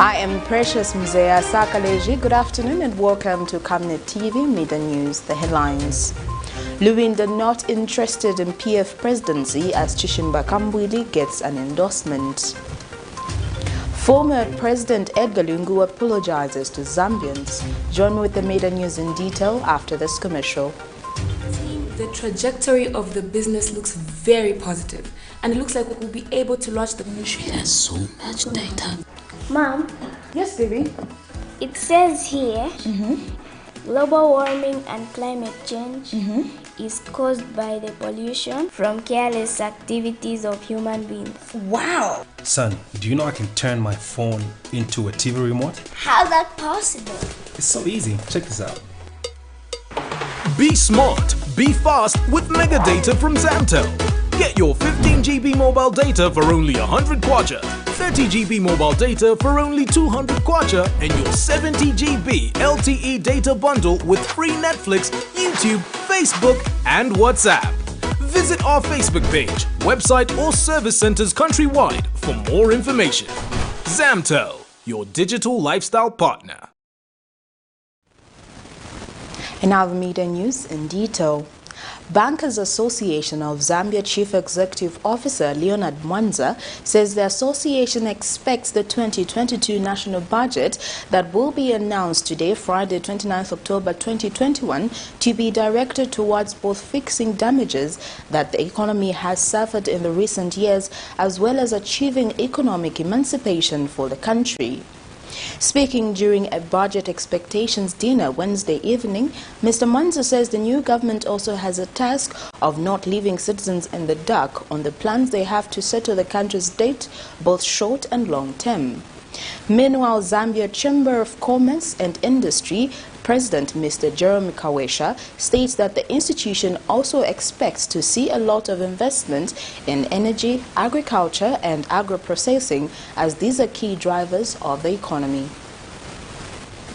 I am Precious Mzea Sakaleji. Good afternoon and welcome to Camnet TV Midday News. The headlines. LUBINDA not interested in PF presidency as CHISHIMBA KAMBWILI gets an endorsement. Former President EDGAR LUNGU apologizes to Zambians. Join me with the Midday News in detail after this commercial. The trajectory of the business looks very positive, and it looks like we will be able to launch the ministry. There's so much data. Mom? Yes, baby? It says here, global warming and climate change is caused by the pollution from careless activities of human beings. Wow! Son, do you know I can turn my phone into a TV remote? How's that possible? It's so easy. Check this out. Be smart, be fast with mega data from Zamtel. Get your 15 GB mobile data for only 100 kwacha, 30 GB mobile data for only 200 kwacha, and your 70 GB LTE data bundle with free Netflix, YouTube, Facebook, and WhatsApp. Visit our Facebook page, website, or service centers countrywide for more information. Zamtel, your digital lifestyle partner. And now the Midday News in detail. Bankers Association of Zambia Chief Executive Officer Leonard Mwanza says the association expects the 2022 national budget that will be announced today, Friday 29th October 2021, to be directed towards both fixing damages that the economy has suffered in the recent years as well as achieving economic emancipation for the country. Speaking during a budget expectations dinner Wednesday evening, Mr. Mwanza says the new government also has a task of not leaving citizens in the dark on the plans they have to settle the country's debt, both short and long term. Meanwhile, Zambia Chamber of Commerce and Industry President Mr. Jerome Kawesha states that the institution also expects to see a lot of investment in energy, agriculture and agro-processing as these are key drivers of the economy.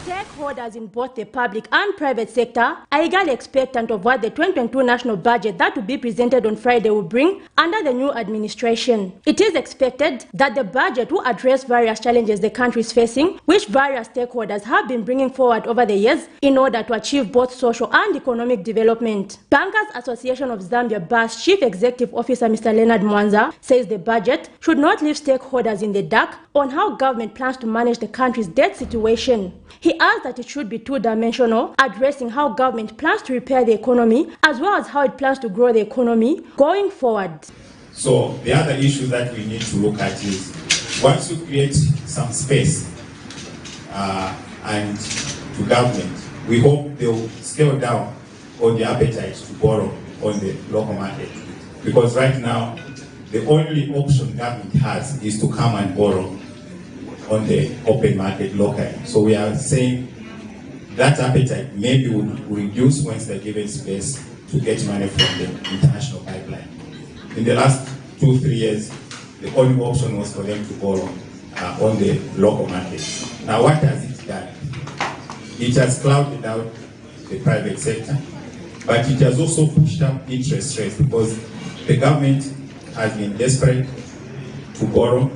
Stakeholders in both the public and private sector are eagerly expectant of what the 2022 national budget that will be presented on Friday will bring under the new administration. It is expected that the budget will address various challenges the country is facing, which various stakeholders have been bringing forward over the years in order to achieve both social and economic development. Bankers Association of Zambia BAS Chief Executive Officer Mr. Leonard Mwanza says the budget should not leave stakeholders in the dark on how government plans to manage the country's debt situation. He adds that it should be two-dimensional, addressing how government plans to repair the economy as well as how it plans to grow the economy going forward. So the other issue that we need to look at is once you create some space and to government, we hope they will scale down on the appetite to borrow on the local market. Because right now, the only option government has is to come and borrow on the open market locally. So we are saying that appetite maybe will reduce once they're given space to get money from the international pipeline. In the last 2-3 years, the only option was for them to borrow on the local market. Now what has it done? It has clouded out the private sector, but it has also pushed up interest rates because the government has been desperate to borrow,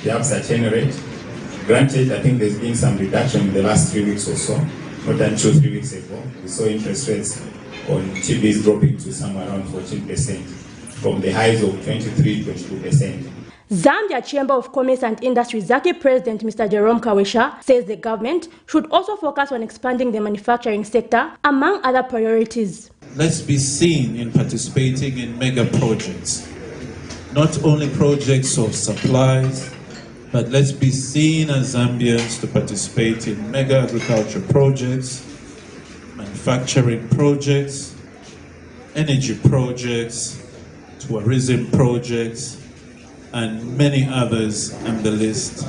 perhaps at any rate. Granted, I think there's been some reduction in the last 3 weeks or so, not until 3 weeks ago. We saw interest rates on TBs dropping to somewhere around 14% from the highs of 23-22%. Zambia Chamber of Commerce and Industry Zaki President Mr. Jerome Kawesha says the government should also focus on expanding the manufacturing sector among other priorities. Let's be seen in participating in mega projects, not only projects of supplies, but let's be seen as Zambians to participate in mega agriculture projects, manufacturing projects, energy projects, tourism projects, and many others, and the list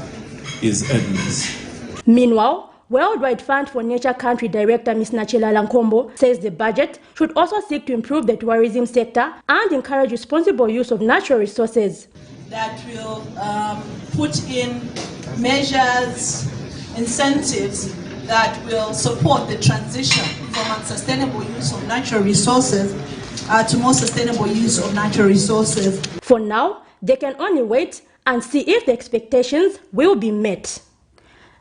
is endless. Meanwhile, Worldwide Fund for Nature Country Director Ms. Nachela Lankombo says the budget should also seek to improve the tourism sector and encourage responsible use of natural resources. That will put in measures, incentives that will support the transition from unsustainable use of natural resources to more sustainable use of natural resources. For now, they can only wait and see if the expectations will be met.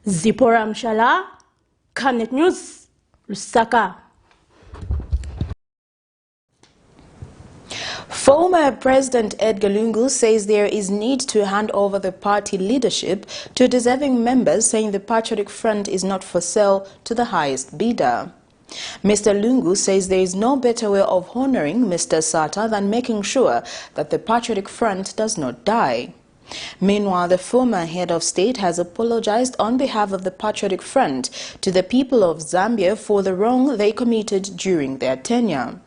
Zipporah Mshala, Camnet News, Lusaka. Former President Edgar Lungu says there is need to hand over the party leadership to deserving members, saying the Patriotic Front is not for sale to the highest bidder. Mr. Lungu says there is no better way of honoring Mr. Sata than making sure that the Patriotic Front does not die. Meanwhile, the former head of state has apologized on behalf of the Patriotic Front to the people of Zambia for the wrong they committed during their tenure.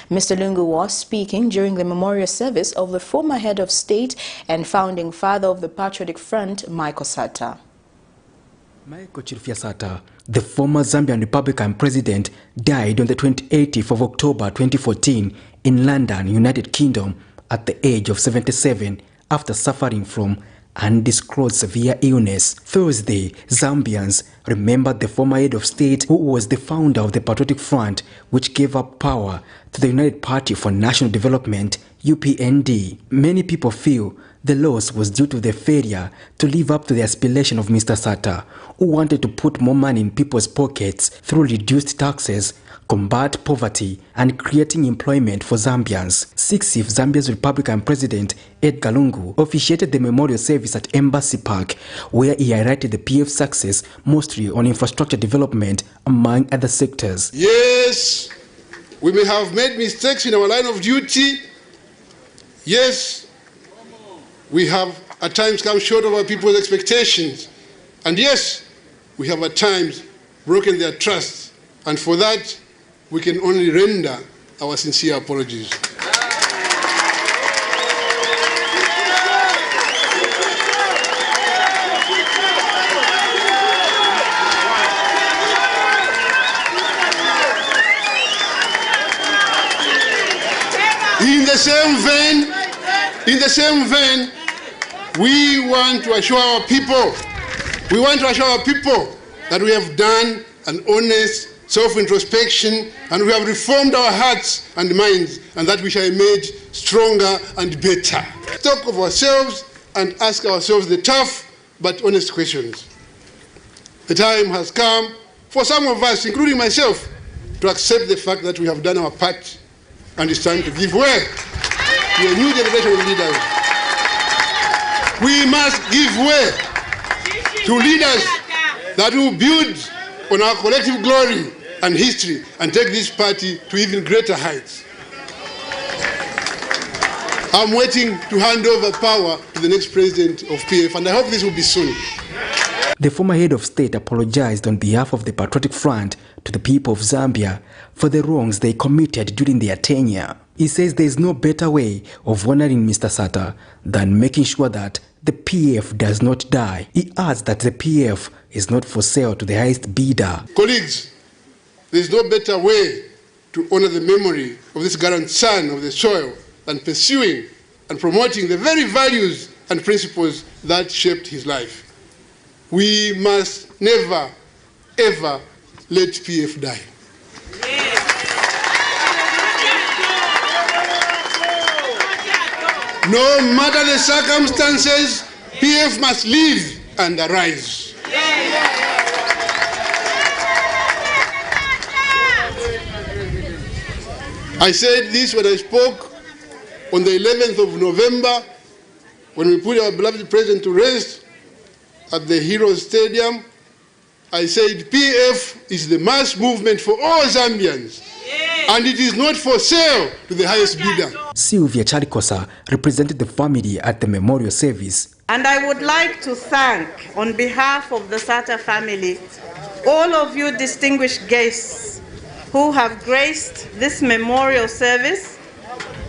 Mr. Lungu was speaking during the memorial service of the former head of state and founding father of the Patriotic Front, Michael Sata. Michael Sata, the former Zambian Republican president, died on the 28th of October 2014 in London, United Kingdom, at the age of 77 after suffering from undisclosed severe illness. Thursday, Zambians remembered the former head of state who was the founder of the Patriotic Front, which gave up power to the United Party for National Development, UPND. Many people feel the loss was due to the failure to live up to the aspiration of Mr. Sata, who wanted to put more money in people's pockets through reduced taxes, combat poverty, and creating employment for Zambians. 6th Zambia's Republican President Edgar Lungu officiated the memorial service at Embassy Park, where he highlighted the PF's success mostly on infrastructure development, among other sectors. Yes, we may have made mistakes in our line of duty. Yes, we have at times come short of our people's expectations. And yes, we have at times broken their trust. And for that, we can only render our sincere apologies. In the same vein, we want to assure our people, that we have done an honest self-introspection and we have reformed our hearts and minds, and that we shall emerge stronger and better. Talk of ourselves and ask ourselves the tough but honest questions. The time has come for some of us, including myself, to accept the fact that we have done our part, and it's time to give way to a new generation of leaders. We must give way to leaders that will build on our collective glory and history and take this party to even greater heights. I'm waiting to hand over power to the next president of PF, and I hope this will be soon. The former head of state apologized on behalf of the Patriotic Front to the people of Zambia for the wrongs they committed during their tenure. He says there is no better way of honoring Mr. Sata than making sure that the PF does not die. He adds that the PF is not for sale to the highest bidder. Colleagues, there is no better way to honor the memory of this gallant son of the soil than pursuing and promoting the very values and principles that shaped his life. We must never, ever let PF die. No matter the circumstances, PF must live and arise. I said this when I spoke on the 11th of November, when we put our beloved president to rest at the Heroes Stadium. I said PF is the mass movement for all Zambians, and it is not for sale to the highest bidder. Sylvia Charikosa represented the family at the memorial service. And I would like to thank, on behalf of the Sata family, all of you distinguished guests who have graced this memorial service,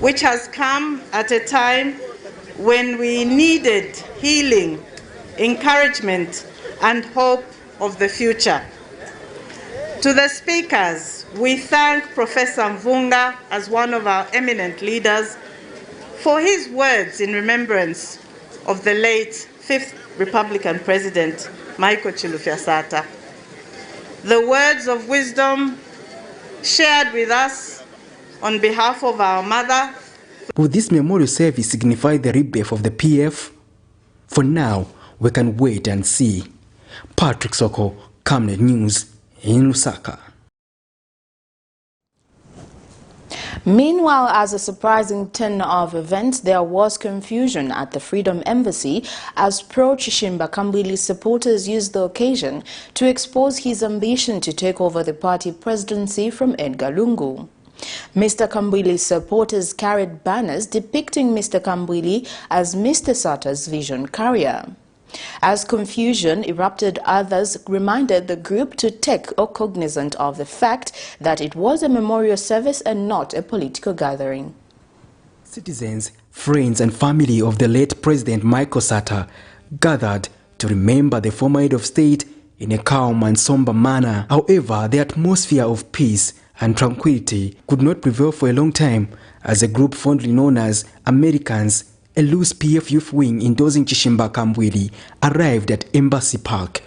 which has come at a time when we needed healing, encouragement, and hope of the future. To the speakers, we thank Professor Mvunga as one of our eminent leaders for his words in remembrance of the late 5th Republican President, Michael Sata. The words of wisdom shared with us on behalf of our mother. Will this memorial service signify the rebirth of the PF? For now, we can wait and see. Patrick Soko, Camnet News in Lusaka. Meanwhile, as a surprising turn of events, there was confusion at the Freedom Embassy as pro-CHISHIMBA KAMBWILI supporters used the occasion to expose his ambition to take over the party presidency from Edgar Lungu. Mr. KAMBWILI's supporters carried banners depicting Mr. KAMBWILI as Mr. Sata's vision carrier. As confusion erupted, others reminded the group to take cognizance of the fact that it was a memorial service and not a political gathering. Citizens, friends and family of the late President Michael Sata gathered to remember the former head of state in a calm and somber manner. However, the atmosphere of peace and tranquility could not prevail for a long time as a group fondly known as Americans, a loose PF youth wing endorsing CHISHIMBA KAMBWILI, arrived at Embassy Park.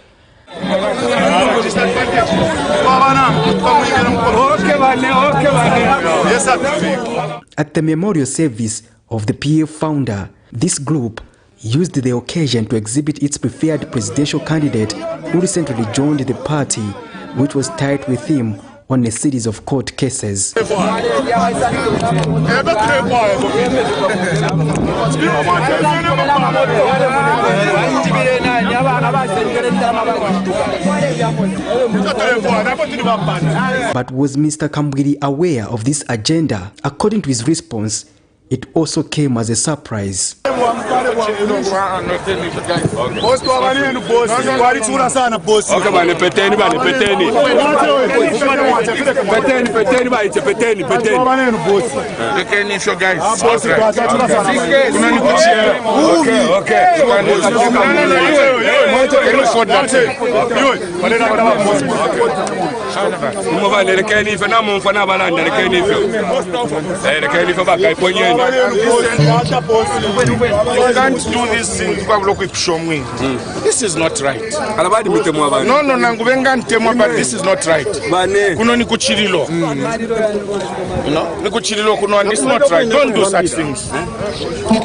At the memorial service of the PF founder, this group used the occasion to exhibit its preferred presidential candidate who recently joined the party, which was tied with him on a series of court cases. But was Mr. KAMBWILI aware of this agenda? According to his response, it also came as a surprise. You can't do this thing. This is not right. No, but this is not right. It's not right. Don't do such things.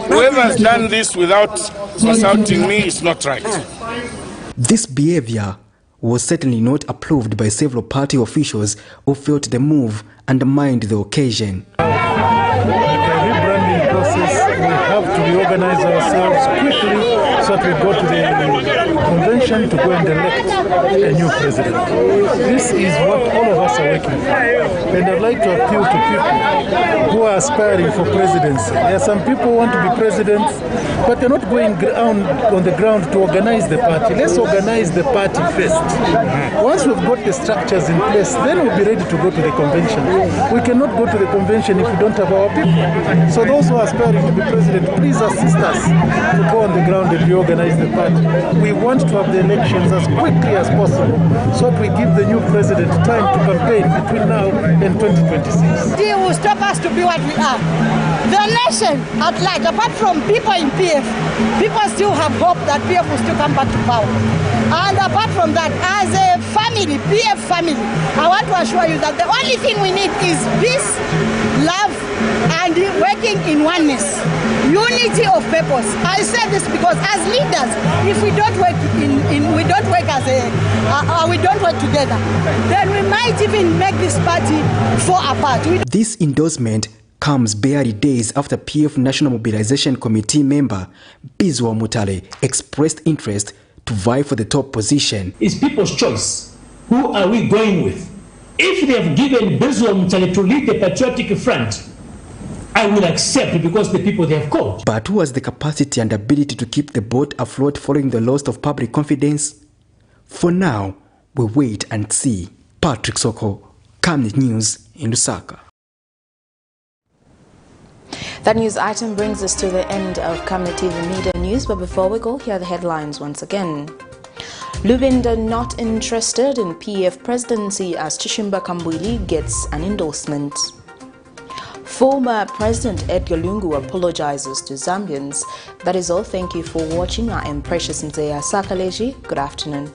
Whoever has done this without consulting me is not right. This behavior was certainly not approved by several party officials who felt the move undermined the occasion. To reorganize ourselves quickly so that we go to the convention to go and elect a new president. This is what all of us are working for. And I'd like to appeal to people who are aspiring for presidency. There are some people who want to be presidents, but they're not going on the ground to organize the party. Let's organize the party first. Once we've got the structures in place, then we'll be ready to go to the convention. We cannot go to the convention if we don't have our people. So those who are aspiring to be president, please assist us to go on the ground and reorganize the party. We want to have the elections as quickly as possible so that we give the new president time to campaign between now and 2026. It will stop us to be what we are. The nation at large, apart from people in PF, people still have hope that PF will still come back to power. And apart from that, as a family, PF family, I want to assure you that the only thing we need is peace, love, and working in oneness, unity of purpose. I say this because as leaders, if we don't work we don't work as we don't work together, then we might even make this party fall apart. This endorsement comes barely days after PF National Mobilization Committee member Bizwa Mutale expressed interest to vie for the top position. It's people's choice. Who are we going with? If they have given Bizwa Mutale to lead the Patriotic Front, I will accept because the people they have called. But who has the capacity and ability to keep the boat afloat following the loss of public confidence? For now, we wait and see. Patrick Soko, Camnet News in Lusaka. That news item brings us to the end of Camnet TV Media News, but before we go, here are the headlines once again. LUBINDA not interested in PF presidency as CHISHIMBA KAMBWILI gets an endorsement. Former President Edgar Lungu apologizes to Zambians. That is all. Thank you for watching. I am Precious Nzeya Sakaleji. Good afternoon.